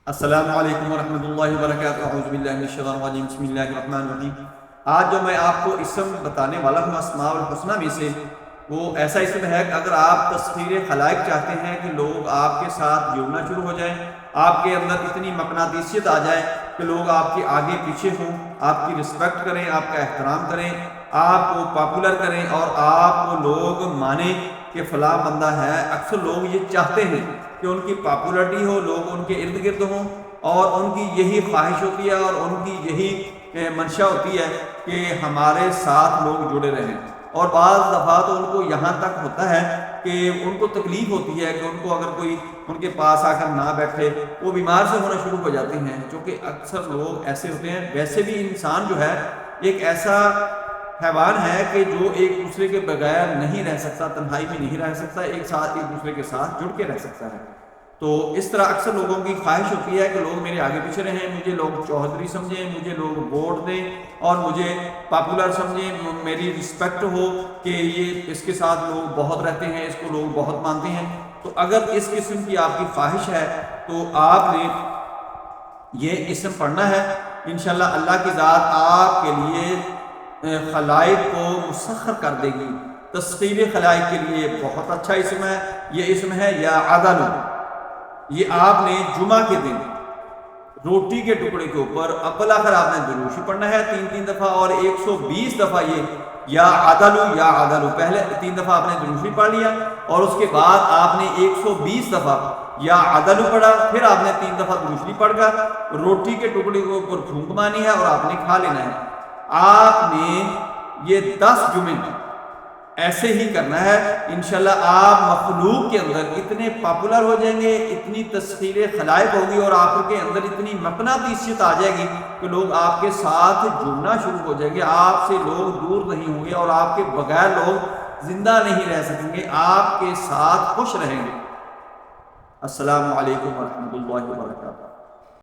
السلام علیکم ورحمۃ اللہ وبرکاتہ۔ اعوذ باللہ من الشیطان الرجیم، بسم اللہ الرحمن الرحیم۔ آج جو میں آپ کو اسم بتانے والا ہوں اسماء الحسنی میں سے، وہ ایسا اسم ہے کہ اگر آپ تسخیر خلائق چاہتے ہیں کہ لوگ آپ کے ساتھ جڑنا شروع ہو جائیں، آپ کے اندر اتنی مقناطیسیت آ جائے کہ لوگ آپ کے آگے پیچھے ہوں، آپ کی رسپیکٹ کریں، آپ کا احترام کریں، آپ کو پاپولر کریں اور آپ کو لوگ مانیں کہ فلاں بندہ ہے۔ اکثر لوگ یہ چاہتے ہیں کہ ان کی پاپولرٹی ہو، لوگ ان کے ارد گرد ہوں، اور ان کی یہی خواہش ہوتی ہے اور ان کی یہی منشا ہوتی ہے کہ ہمارے ساتھ لوگ جڑے رہیں۔ اور بعض دفعہ تو ان کو یہاں تک ہوتا ہے کہ ان کو تکلیف ہوتی ہے کہ ان کو اگر کوئی ان کے پاس آ کر نہ بیٹھے، وہ بیمار سے ہونا شروع ہو جاتے ہیں، چونکہ اکثر لوگ ایسے ہوتے ہیں۔ ویسے بھی انسان جو ہے ایک ایسا حیوان ہے کہ جو ایک دوسرے کے بغیر نہیں رہ سکتا، تنہائی میں نہیں رہ سکتا، ایک دوسرے کے ساتھ جڑ کے رہ سکتا ہے۔ تو اس طرح اکثر لوگوں کی خواہش ہوتی ہے کہ لوگ میرے آگے پیچھے رہیں، مجھے لوگ چوہدری سمجھیں، مجھے لوگ ووٹ دیں اور مجھے پاپولر سمجھیں، میری رسپیکٹ ہو کہ یہ اس کے ساتھ لوگ بہت رہتے ہیں، اس کو لوگ بہت مانتے ہیں۔ تو اگر اس قسم کی آپ کی خواہش ہے تو آپ نے یہ اسم پڑھنا ہے۔ انشاءاللہ اللہ کی ذات آپ کے لیے خلائق کو مسخر کر دے گی۔ تسخیر خلائق کے لیے بہت اچھا اسم ہے، یہ اسم ہے یا عدل۔ یہ آپ نے جمعہ کے دن روٹی کے ٹکڑے کے اوپر اول آخر آپ نے دروشی پڑھنا ہے 3 دفعہ، اور 120 دفعہ یہ یا عدل۔ پہلے 3 دفعہ آپ نے دروشی پڑھ لیا اور اس کے بعد آپ نے 120 دفعہ یا عدل پڑھا، پھر آپ نے 3 دفعہ دروشی پڑھ کر روٹی کے ٹکڑے کے اوپر پھونک مانی ہے اور آپ نے کھا لینا ہے۔ آپ نے یہ 10 جمعے ایسے ہی کرنا ہے۔ انشاءاللہ آپ مخلوق کے اندر اتنے پاپولر ہو جائیں گے، اتنی تسخیر خلائق ہوگی اور آپ کے اندر اتنی مقناطیسیت آ جائے گی کہ لوگ آپ کے ساتھ جڑنا شروع ہو جائیں گے، آپ سے لوگ دور نہیں ہوں گے اور آپ کے بغیر لوگ زندہ نہیں رہ سکیں گے، آپ کے ساتھ خوش رہیں گے۔ السلام علیکم ورحمۃ اللہ وبرکاتہ۔